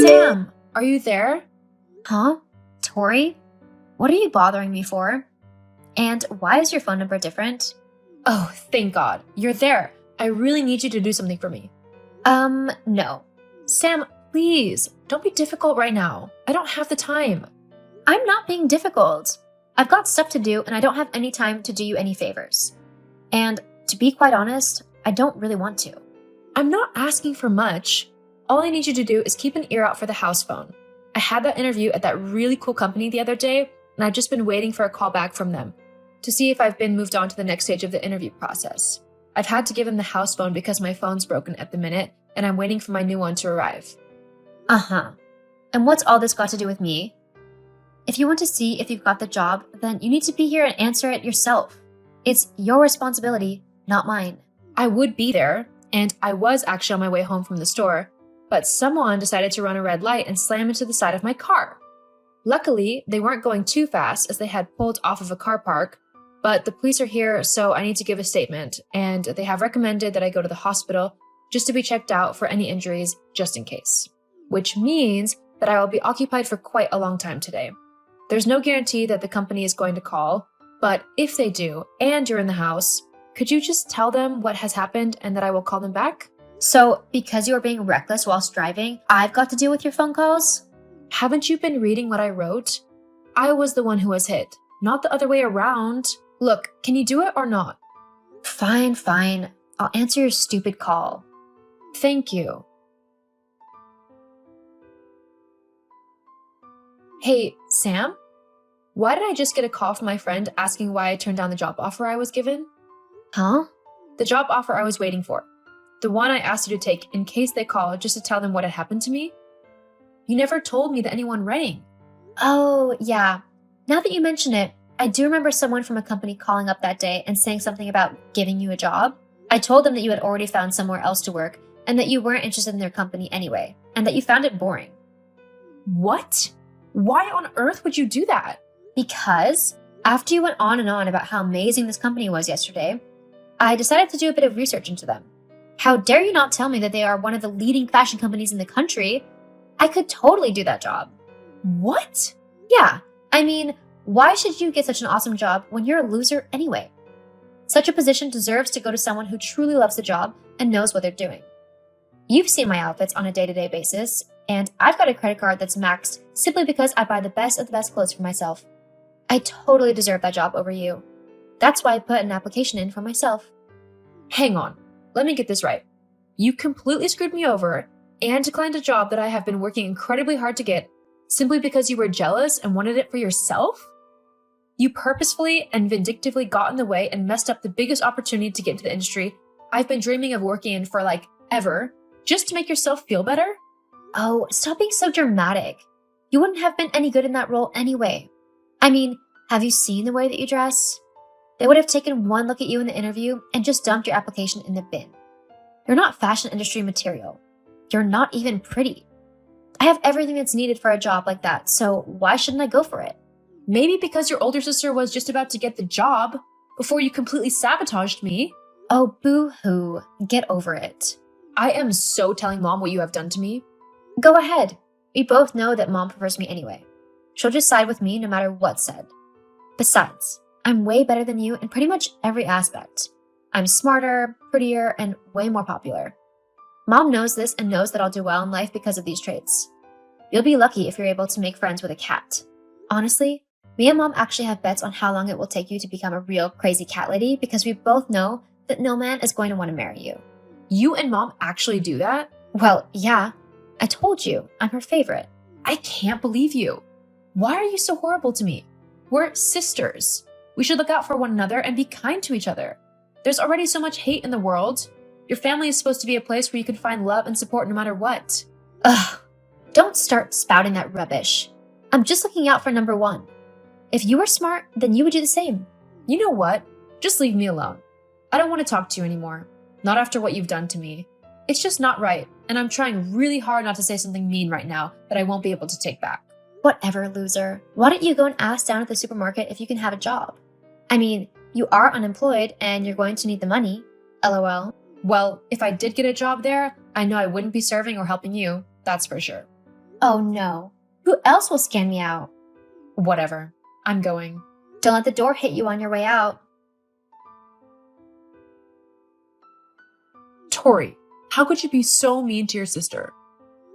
Sam, are you there? Huh? Tori? What are you bothering me for? And why is your phone number different? Oh, thank God. You're there. I really need you to do something for me. No. Sam, please, don't be difficult right now. I don't have the time. I'm not being difficult. I've got stuff to do and I don't have any time to do you any favors. And to be quite honest, I don't really want to. I'm not asking for much. All I need you to do is keep an ear out for the house phone. I had that interview at that really cool company the other day, and I've just been waiting for a call back from them to see if I've been moved on to the next stage of the interview process. I've had to give them the house phone because my phone's broken at the minute, and I'm waiting for my new one to arrive. Uh-huh. And what's all this got to do with me? If you want to see if you've got the job, then you need to be here and answer it yourself. It's your responsibility, not mine. I would be there, and I was actually on my way home from the store, but someone decided to run a red light and slam into the side of my car. Luckily, they weren't going too fast as they had pulled off of a car park, but the police are here, so I need to give a statement, and they have recommended that I go to the hospital just to be checked out for any injuries, just in case. Which means that I will be occupied for quite a long time today. There's no guarantee that the company is going to call, but if they do, and you're in the house, could you just tell them what has happened and that I will call them back? So, because you were being reckless whilst driving, I've got to deal with your phone calls? Haven't you been reading what I wrote? I was the one who was hit, not the other way around. Look, can you do it or not? Fine. I'll answer your stupid call. Thank you. Hey, Sam? Why did I just get a call from my friend asking why I turned down the job offer I was given? Huh? The job offer I was waiting for. The one I asked you to take in case they call just to tell them what had happened to me. You never told me that anyone rang. Oh, yeah. Now that you mention it, I do remember someone from a company calling up that day and saying something about giving you a job. I told them that you had already found somewhere else to work and that you weren't interested in their company anyway, and that you found it boring. What? Why on earth would you do that? Because after you went on and on about how amazing this company was yesterday, I decided to do a bit of research into them. How dare you not tell me that they are one of the leading fashion companies in the country? I could totally do that job. What? Yeah, I mean, why should you get such an awesome job when you're a loser anyway? Such a position deserves to go to someone who truly loves the job and knows what they're doing. You've seen my outfits on a day-to-day basis, and I've got a credit card that's maxed simply because I buy the best of the best clothes for myself. I totally deserve that job over you. That's why I put an application in for myself. Hang on, let me get this right. You completely screwed me over and declined a job that I have been working incredibly hard to get simply because you were jealous and wanted it for yourself? You purposefully and vindictively got in the way and messed up the biggest opportunity to get into the industry I've been dreaming of working in for ever, just to make yourself feel better? Oh, stop being so dramatic. You wouldn't have been any good in that role anyway. I mean, have you seen the way that you dress? They would have taken one look at you in the interview and just dumped your application in the bin. You're not fashion industry material. You're not even pretty. I have everything that's needed for a job like that, so why shouldn't I go for it? Maybe because your older sister was just about to get the job before you completely sabotaged me. Oh, boo-hoo. Get over it. I am so telling Mom what you have done to me. Go ahead. We both know that Mom prefers me anyway. She'll just side with me no matter what's said. Besides, I'm way better than you in pretty much every aspect. I'm smarter, prettier, and way more popular. Mom knows this and knows that I'll do well in life because of these traits. You'll be lucky if you're able to make friends with a cat. Honestly, me and Mom actually have bets on how long it will take you to become a real crazy cat lady because we both know that no man is going to want to marry you. You and Mom actually do that? Well, yeah. I told you, I'm her favorite. I can't believe you. Why are you so horrible to me? We're sisters. We should look out for one another and be kind to each other. There's already so much hate in the world. Your family is supposed to be a place where you can find love and support no matter what. Ugh, don't start spouting that rubbish. I'm just looking out for number one. If you were smart, then you would do the same. You know what? Just leave me alone. I don't want to talk to you anymore. Not after what you've done to me. It's just not right, and I'm trying really hard not to say something mean right now that I won't be able to take back. Whatever, loser. Why don't you go and ask down at the supermarket if you can have a job? I mean, you are unemployed and you're going to need the money. LOL. Well, if I did get a job there, I know I wouldn't be serving or helping you, that's for sure. Oh no. Who else will scan me out? Whatever. I'm going. Don't let the door hit you on your way out. Tori, how could you be so mean to your sister?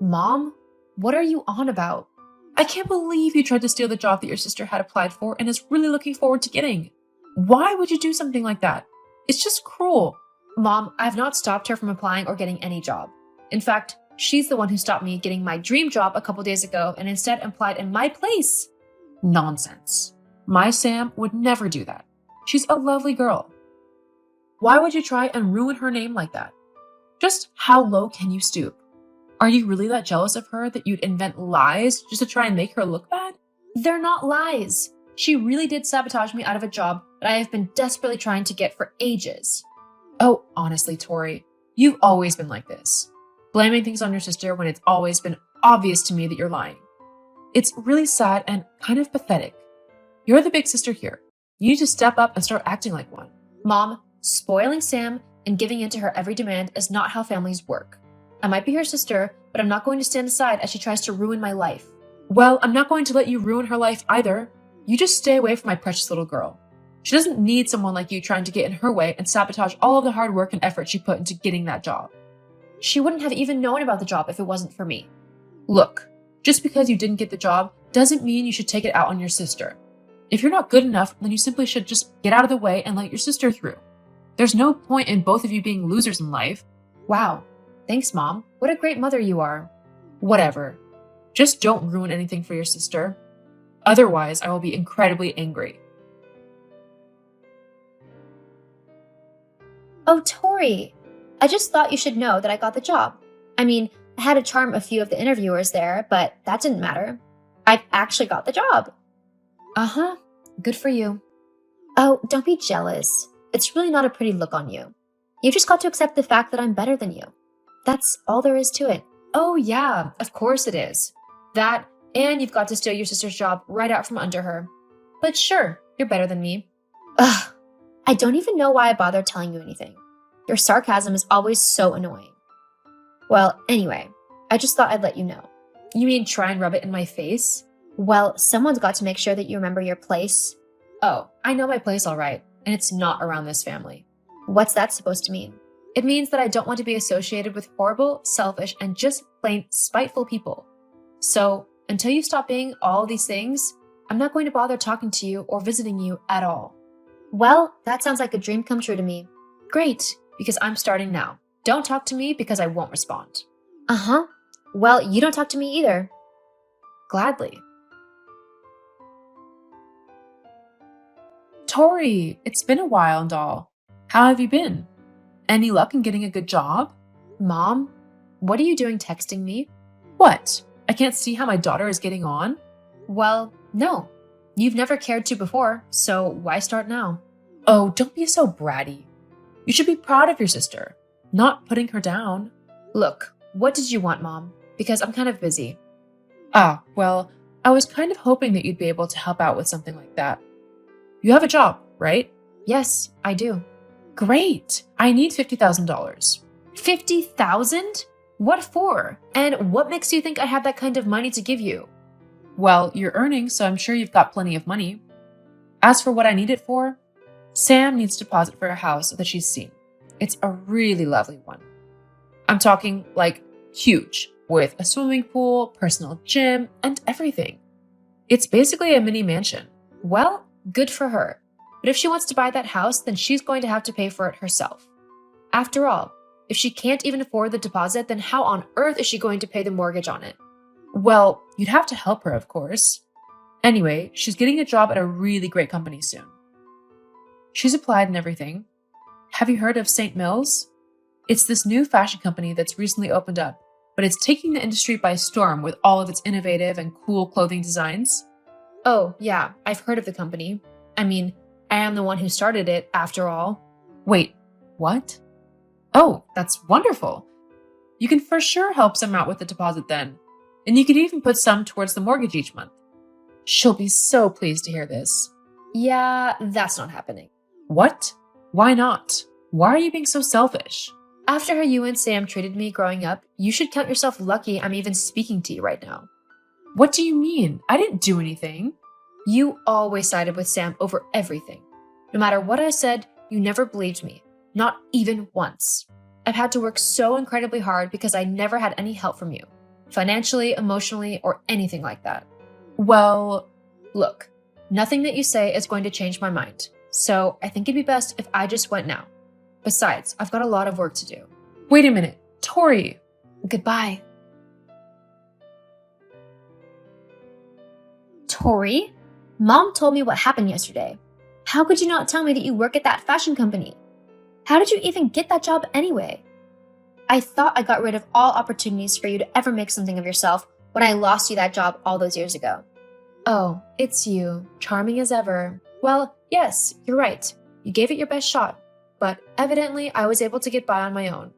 Mom, what are you on about? I can't believe you tried to steal the job that your sister had applied for and is really looking forward to getting. Why would you do something like that? It's just cruel. Mom, I have not stopped her from applying or getting any job. In fact, she's the one who stopped me getting my dream job a couple days ago and instead applied in my place. Nonsense. My Sam would never do that. She's a lovely girl. Why would you try and ruin her name like that? Just how low can you stoop? Are you really that jealous of her that you'd invent lies just to try and make her look bad? They're not lies. She really did sabotage me out of a job that I have been desperately trying to get for ages. Oh, honestly, Tori, you've always been like this. Blaming things on your sister when it's always been obvious to me that you're lying. It's really sad and kind of pathetic. You're the big sister here. You need to step up and start acting like one. Mom, spoiling Sam and giving in to her every demand is not how families work. I might be her sister, but I'm not going to stand aside as she tries to ruin my life. Well, I'm not going to let you ruin her life either. You just stay away from my precious little girl. She doesn't need someone like you trying to get in her way and sabotage all of the hard work and effort she put into getting that job. She wouldn't have even known about the job if it wasn't for me. Look, just because you didn't get the job doesn't mean you should take it out on your sister. If you're not good enough, then you simply should just get out of the way and let your sister through. There's no point in both of you being losers in life. Wow. Thanks, Mom. What a great mother you are. Whatever. Just don't ruin anything for your sister. Otherwise, I will be incredibly angry. Oh, Tori. I just thought you should know that I got the job. I mean, I had to charm a few of the interviewers there, but that didn't matter. I actually got the job. Uh-huh. Good for you. Oh, don't be jealous. It's really not a pretty look on you. You just got to accept the fact that I'm better than you. That's all there is to it. Oh, yeah. Of course it is. That, and you've got to steal your sister's job right out from under her. But sure, you're better than me. Ugh. I don't even know why I bothered telling you anything. Your sarcasm is always so annoying. Well, anyway, I just thought I'd let you know. You mean try and rub it in my face? Well, someone's got to make sure that you remember your place. Oh, I know my place all right, and it's not around this family. What's that supposed to mean? It means that I don't want to be associated with horrible, selfish, and just plain spiteful people. So, until you stop being all these things, I'm not going to bother talking to you or visiting you at all. Well, that sounds like a dream come true to me. Great, because I'm starting now. Don't talk to me because I won't respond. Uh-huh. Well, you don't talk to me either. Gladly. Tori, it's been a while and all. How have you been? Any luck in getting a good job? Mom, what are you doing texting me? What? I can't see how my daughter is getting on? Well, no. You've never cared to before, so why start now? Oh, don't be so bratty. You should be proud of your sister, not putting her down. Look, what did you want, Mom? Because I'm kind of busy. Ah, well, I was kind of hoping that you'd be able to help out with something like that. You have a job, right? Yes, I do. Great. I need $50,000. $50,000? What for? And what makes you think I have that kind of money to give you? Well, you're earning, so I'm sure you've got plenty of money. As for what I need it for, Sam needs a deposit for a house that she's seen. It's a really lovely one. I'm talking like huge, with a swimming pool, personal gym, and everything. It's basically a mini mansion. Well, good for her. But if she wants to buy that house, then she's going to have to pay for it herself. After all, if she can't even afford the deposit, then how on earth is she going to pay the mortgage on it? Well, you'd have to help her, of course. Anyway, she's getting a job at a really great company soon. She's applied and everything. Have you heard of St. Mills? It's this new fashion company that's recently opened up, but it's taking the industry by storm with all of its innovative and cool clothing designs. Oh, yeah, I've heard of the company. I mean, I am the one who started it, after all. Wait, what? Oh, that's wonderful. You can for sure help Sam out with the deposit then. And you could even put some towards the mortgage each month. She'll be so pleased to hear this. Yeah, that's not happening. What? Why not? Why are you being so selfish? After how you and Sam treated me growing up, you should count yourself lucky I'm even speaking to you right now. What do you mean? I didn't do anything. You always sided with Sam over everything. No matter what I said, you never believed me. Not even once. I've had to work so incredibly hard because I never had any help from you. Financially, emotionally, or anything like that. Well, look, nothing that you say is going to change my mind. So I think it'd be best if I just went now. Besides, I've got a lot of work to do. Wait a minute, Tori. Goodbye. Tori, Mom told me what happened yesterday. How could you not tell me that you work at that fashion company? How did you even get that job anyway? I thought I got rid of all opportunities for you to ever make something of yourself when I lost you that job all those years ago. Oh, it's you, charming as ever. Well, yes, you're right. You gave it your best shot, but evidently I was able to get by on my own.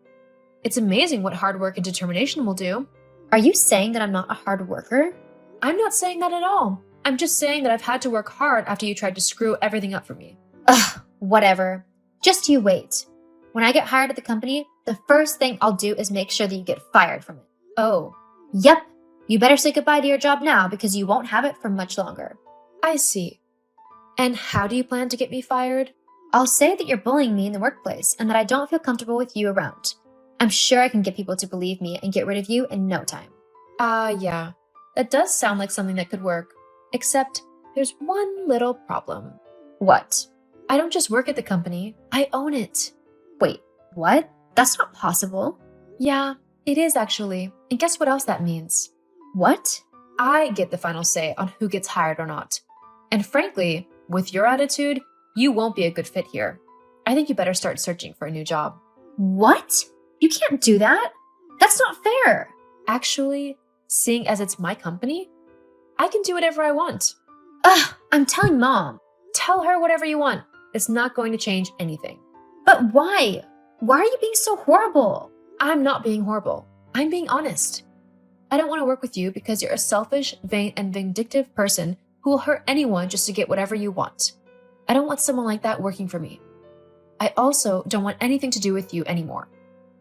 It's amazing what hard work and determination will do. Are you saying that I'm not a hard worker? I'm not saying that at all. I'm just saying that I've had to work hard after you tried to screw everything up for me. Ugh, whatever. Just you wait. When I get hired at the company, the first thing I'll do is make sure that you get fired from it. Oh, Yep. You better say goodbye to your job now because you won't have it for much longer. I see. And how do you plan to get me fired? I'll say that you're bullying me in the workplace and that I don't feel comfortable with you around. I'm sure I can get people to believe me and get rid of you in no time. Yeah. That does sound like something that could work. Except, there's one little problem. What? I don't just work at the company, I own it. Wait, what? That's not possible. Yeah, it is actually. And guess what else that means? What? I get the final say on who gets hired or not. And frankly, with your attitude, you won't be a good fit here. I think you better start searching for a new job. What? You can't do that. That's not fair. Actually, seeing as it's my company, I can do whatever I want. Ugh, I'm telling Mom. Tell her whatever you want. It's not going to change anything. But why? Why are you being so horrible? I'm not being horrible. I'm being honest. I don't want to work with you because you're a selfish, vain, and vindictive person who will hurt anyone just to get whatever you want. I don't want someone like that working for me. I also don't want anything to do with you anymore.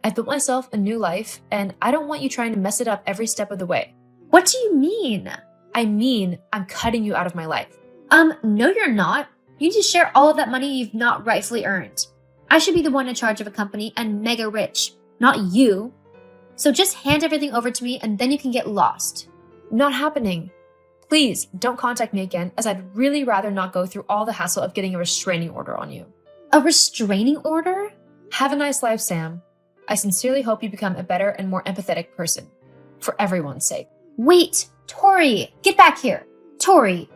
I've built myself a new life, and I don't want you trying to mess it up every step of the way. What do you mean? I mean, I'm cutting you out of my life. No you're not. You need to share all of that money you've not rightfully earned. I should be the one in charge of a company and mega rich, not you. So just hand everything over to me and then you can get lost. Not happening. Please don't contact me again, as I'd really rather not go through all the hassle of getting a restraining order on you. A restraining order? Have a nice life, Sam. I sincerely hope you become a better and more empathetic person. For everyone's sake. Wait, Tori, get back here. Tori.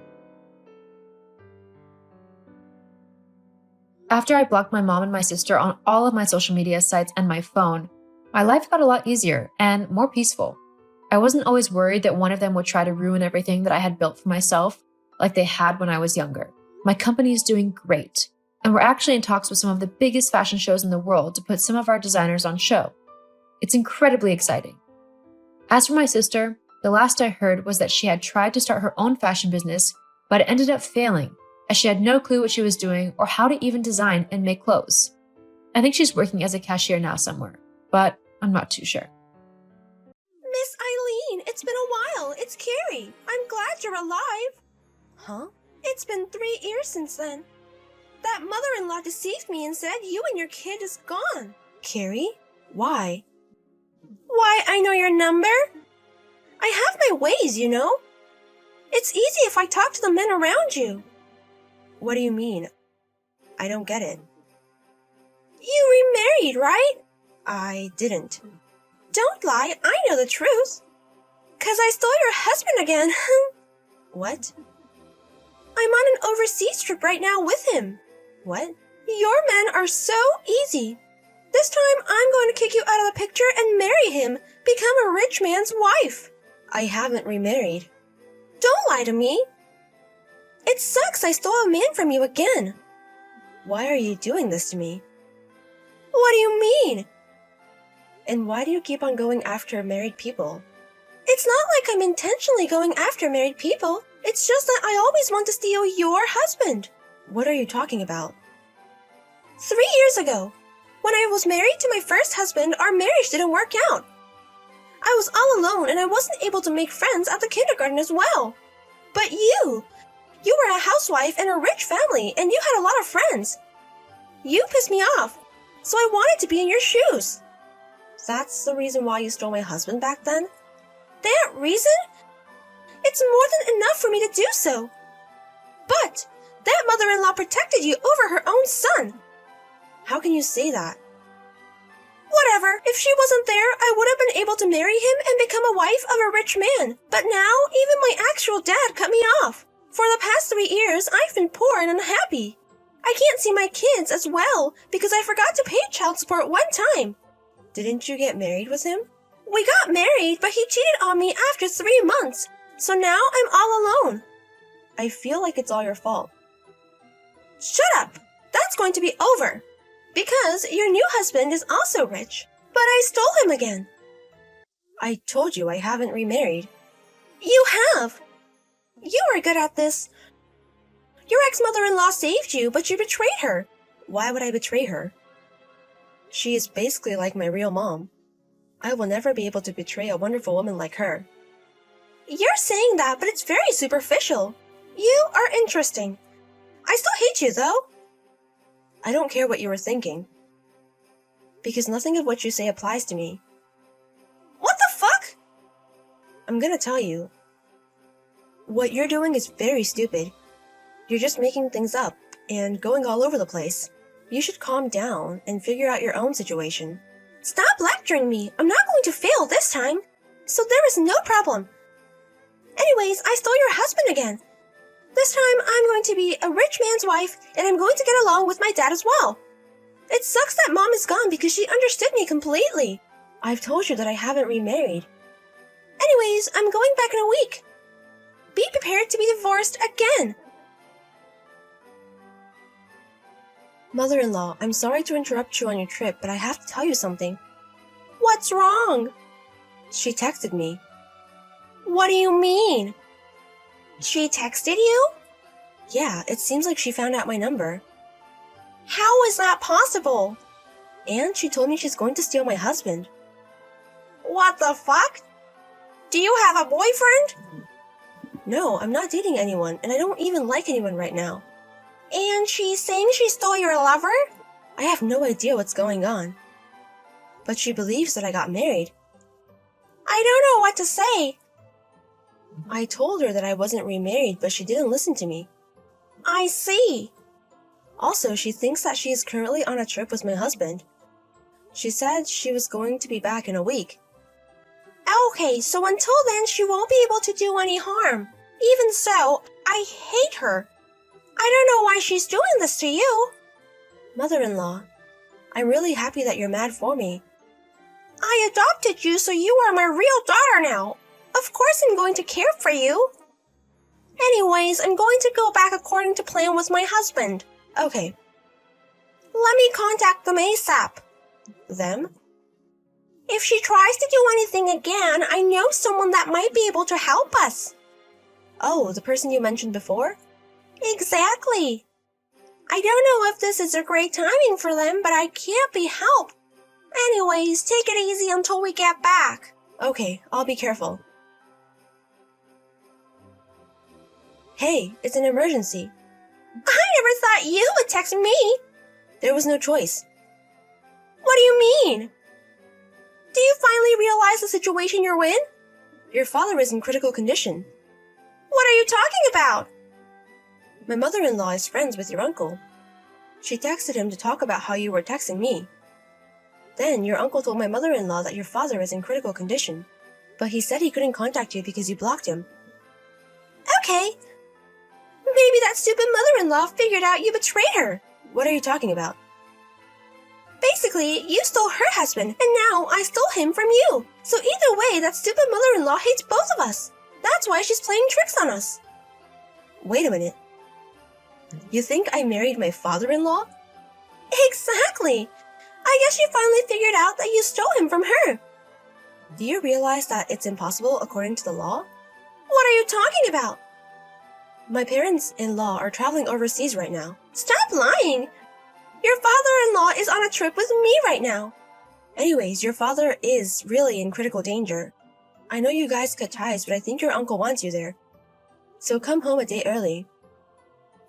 After I blocked my mom and my sister on all of my social media sites and my phone, my life got a lot easier and more peaceful. I wasn't always worried that one of them would try to ruin everything that I had built for myself, like they had when I was younger. My company is doing great, and we're actually in talks with some of the biggest fashion shows in the world to put some of our designers on show. It's incredibly exciting. As for my sister, the last I heard was that she had tried to start her own fashion business, but it ended up failing, as she had no clue what she was doing or how to even design and make clothes. I think she's working as a cashier now somewhere, but I'm not too sure. Miss Eileen, it's been a while. It's Carrie. I'm glad you're alive. Huh? It's been 3 years since then. That mother-in-law deceived me and said you and your kid is gone. Carrie? Why? Why, I know your number. I have my ways, you know. It's easy if I talk to the men around you. What do you mean? I don't get it. You remarried, right? I didn't. Don't lie, I know the truth. 'Cause I stole your husband again. What? I'm on an overseas trip right now with him. What? Your men are so easy. This time I'm going to kick you out of the picture and marry him, become a rich man's wife. I haven't remarried. Don't lie to me. It sucks I stole a man from you again. Why are you doing this to me? What do you mean? And why do you keep on going after married people? It's not like I'm intentionally going after married people. It's just that I always want to steal your husband. What are you talking about? 3 years ago, when I was married to my first husband, our marriage didn't work out. I was all alone and I wasn't able to make friends at the kindergarten as well. But you were a housewife in a rich family and you had a lot of friends. You pissed me off, so I wanted to be in your shoes. That's the reason why you stole my husband back then? That reason? It's more than enough for me to do so. But that mother-in-law protected you over her own son. How can you say that? Whatever, if she wasn't there, I would have been able to marry him and become a wife of a rich man. But now, even my actual dad cut me off. For the past 3 years, I've been poor and unhappy. I can't see my kids as well because I forgot to pay child support one time. Didn't you get married with him? We got married, but he cheated on me after 3 months. So now I'm all alone. I feel like it's all your fault. Shut up! That's going to be over. Because your new husband is also rich, but I stole him again. I told you I haven't remarried. You have. You are good at this. Your ex-mother-in-law saved you, but you betrayed her. Why would I betray her? She is basically like my real mom. I will never be able to betray a wonderful woman like her. You're saying that, but it's very superficial. You are interesting. I still hate you, though. I don't care what you were thinking. Because nothing of what you say applies to me. What the fuck? I'm gonna tell you. What you're doing is very stupid. You're just making things up and going all over the place. You should calm down and figure out your own situation. Stop lecturing me. I'm not going to fail this time. So there is no problem. Anyways, I stole your husband again. This time, I'm going to be a rich man's wife, and I'm going to get along with my dad as well. It sucks that mom is gone because she understood me completely. I've told you that I haven't remarried. Anyways, I'm going back in a week. Be prepared to be divorced again. Mother-in-law, I'm sorry to interrupt you on your trip, but I have to tell you something. What's wrong? She texted me. What do you mean? She texted you? Yeah, it seems like she found out my number. How is that possible? And she told me she's going to steal my husband. What the fuck? Do you have a boyfriend? No, I'm not dating anyone, and I don't even like anyone right now. And she's saying she stole your lover? I have no idea what's going on. But she believes that I got married. I don't know what to say. I told her that I wasn't remarried, but she didn't listen to me. I see. Also, she thinks that she is currently on a trip with my husband. She said she was going to be back in a week. Okay, so until then, she won't be able to do any harm. Even so, I hate her. I don't know why she's doing this to you. Mother-in-law, I'm really happy that you're mad for me. I adopted you, so you are my real daughter now. Of course I'm going to care for you. Anyways, I'm going to go back according to plan with my husband. Okay. Let me contact them ASAP. Them? If she tries to do anything again, I know someone that might be able to help us. Oh, the person you mentioned before? Exactly. I don't know if this is a great timing for them, but I can't be helped. Anyways, take it easy until we get back. Okay, I'll be careful. Hey, it's an emergency. I never thought you would text me. There was no choice. What do you mean? Do you finally realize the situation you're in? Your father is in critical condition. What are you talking about? My mother-in-law is friends with your uncle. She texted him to talk about how you were texting me. Then your uncle told my mother-in-law that your father is in critical condition, but he said he couldn't contact you because you blocked him. Okay. Maybe that stupid mother-in-law figured out you betrayed her. What are you talking about? Basically, you stole her husband, and now I stole him from you. So either way, that stupid mother-in-law hates both of us. That's why she's playing tricks on us. Wait a minute. You think I married my father-in-law? Exactly. I guess she finally figured out that you stole him from her. Do you realize that it's impossible according to the law? What are you talking about? My parents-in-law are traveling overseas right now. Stop lying! Your father-in-law is on a trip with me right now. Anyways, your father is really in critical danger. I know you guys cut ties, but I think your uncle wants you there. So come home a day early.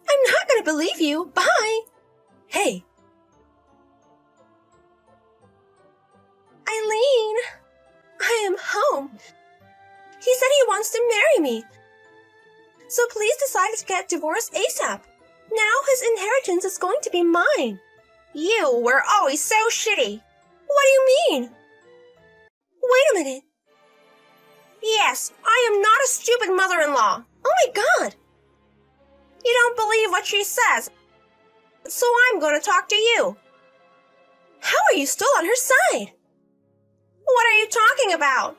I'm not gonna believe you. Bye! Hey! Eileen! I am home. He said he wants to marry me. So please decide to get divorced ASAP. Now his inheritance is going to be mine. You were always so shitty. What do you mean? Wait a minute. Yes, I am not a stupid mother-in-law. Oh my god! You don't believe what she says, so I'm going to talk to you. How are you still on her side? What are you talking about?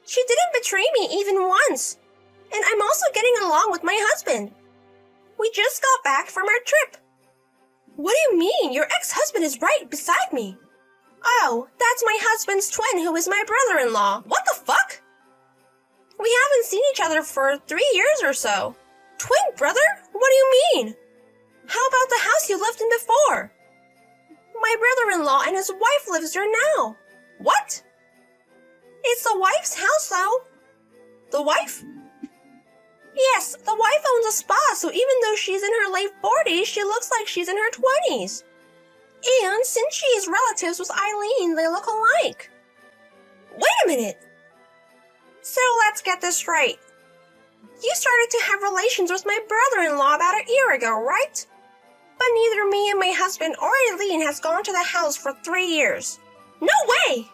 She didn't betray me even once, and I'm also getting along with my husband. We just got back from our trip. What do you mean? Your ex-husband is right beside me. Oh, that's my husband's twin who is my brother-in-law. What the fuck? We haven't seen each other for 3 years or so. Twin brother? What do you mean? How about the house you lived in before? My brother-in-law and his wife lives there now. What? It's the wife's house, though. The wife? Yes, the wife owns a spa, so even though she's in her late 40s, she looks like she's in her 20s. And since she is relatives with Eileen, they look alike. Wait a minute! So let's get this straight. You started to have relations with my brother-in-law about a year ago, right? But neither me and my husband or Eileen has gone to the house for 3 years. No way!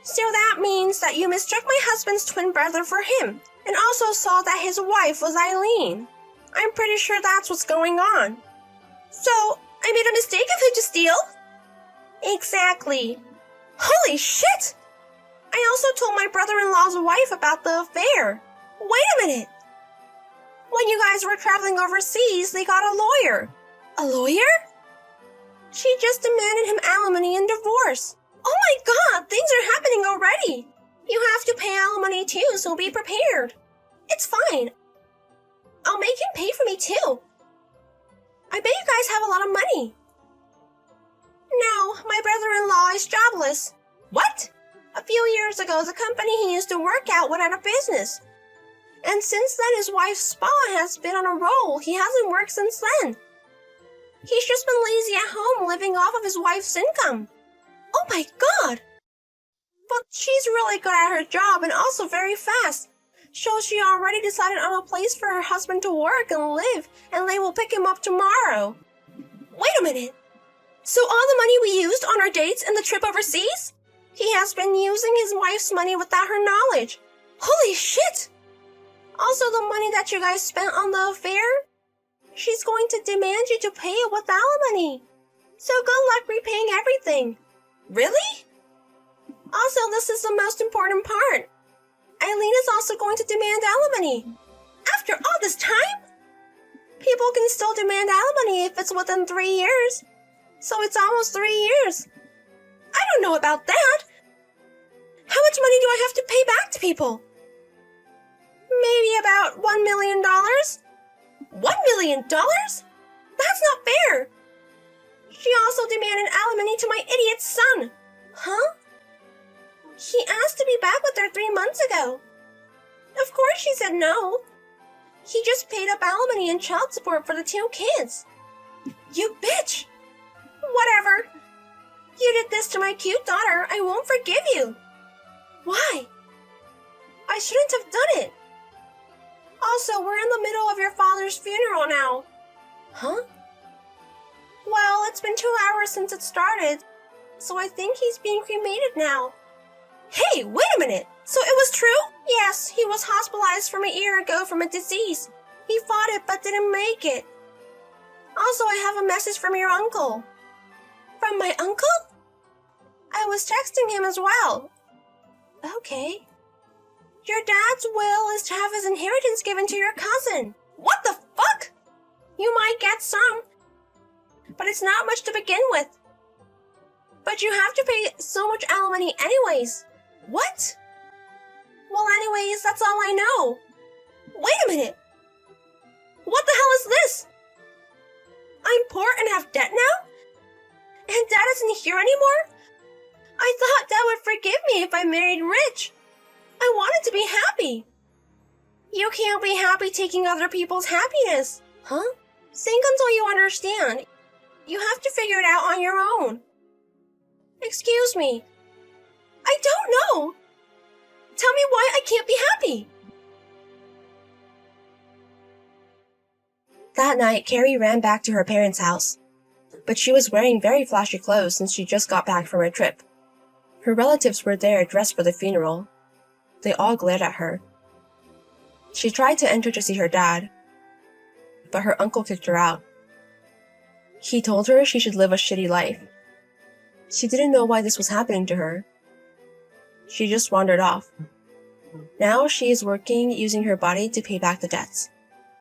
So that means that you mistook my husband's twin brother for him, and also saw that his wife was Eileen. I'm pretty sure that's what's going on. So, I made a mistake of who to steal? Exactly. Holy shit! I also told my brother-in-law's wife about the affair. Wait a minute! When you guys were traveling overseas, they got a lawyer. A lawyer? She just demanded him alimony and divorce. Oh my god, things are happening already! You have to pay alimony too, so be prepared. It's fine. I'll make him pay for me too. I bet you guys have a lot of money. No, my brother-in-law is jobless. What? A few years ago, the company he used to work at went out of business. And since then, his wife's spa has been on a roll. He hasn't worked since then. He's just been lazy at home, living off of his wife's income. Oh my god! But she's really good at her job and also very fast. So she already decided on a place for her husband to work and live, and they will pick him up tomorrow. Wait a minute. So all the money we used on our dates and the trip overseas? He has been using his wife's money without her knowledge. Holy shit! Also the money that you guys spent on the affair? She's going to demand you to pay it with alimony. So good luck repaying everything. Really? Also, this is the most important part. Eileen is also going to demand alimony. After all this time? People can still demand alimony if it's within 3 years. So it's almost 3 years. I don't know about that. How much money do I have to pay back to people? Maybe about $1 million? $1 million? That's not fair. She also demanded alimony to my idiot son. Huh? He asked to be back with her 3 months ago. Of course she said no. He just paid up alimony and child support for the 2 kids. You bitch! Whatever. You did this to my cute daughter. I won't forgive you. Why? I shouldn't have done it. Also, we're in the middle of your father's funeral now. Huh? Well, it's been 2 hours since it started, so I think he's being cremated now. Hey, wait a minute! So it was true? Yes, he was hospitalized from a year ago from a disease. He fought it but didn't make it. Also, I have a message from your uncle. From my uncle? I was texting him as well. Okay. Your dad's will is to have his inheritance given to your cousin. What the fuck? You might get some, but it's not much to begin with. But you have to pay so much alimony anyways. What? Well, anyways, that's all I know. Wait a minute. What the hell is this? I'm poor and have debt now? And Dad isn't here anymore? I thought Dad would forgive me if I married rich. I wanted to be happy. You can't be happy taking other people's happiness. Huh? Think until you understand. You have to figure it out on your own. Excuse me. I don't know. Tell me why I can't be happy. That night, Carrie ran back to her parents' house. But she was wearing very flashy clothes since she just got back from a trip. Her relatives were there dressed for the funeral. They all glared at her. She tried to enter to see her dad, but her uncle kicked her out. He told her she should live a shitty life. She didn't know why this was happening to her. She just wandered off. Now she is working using her body to pay back the debts.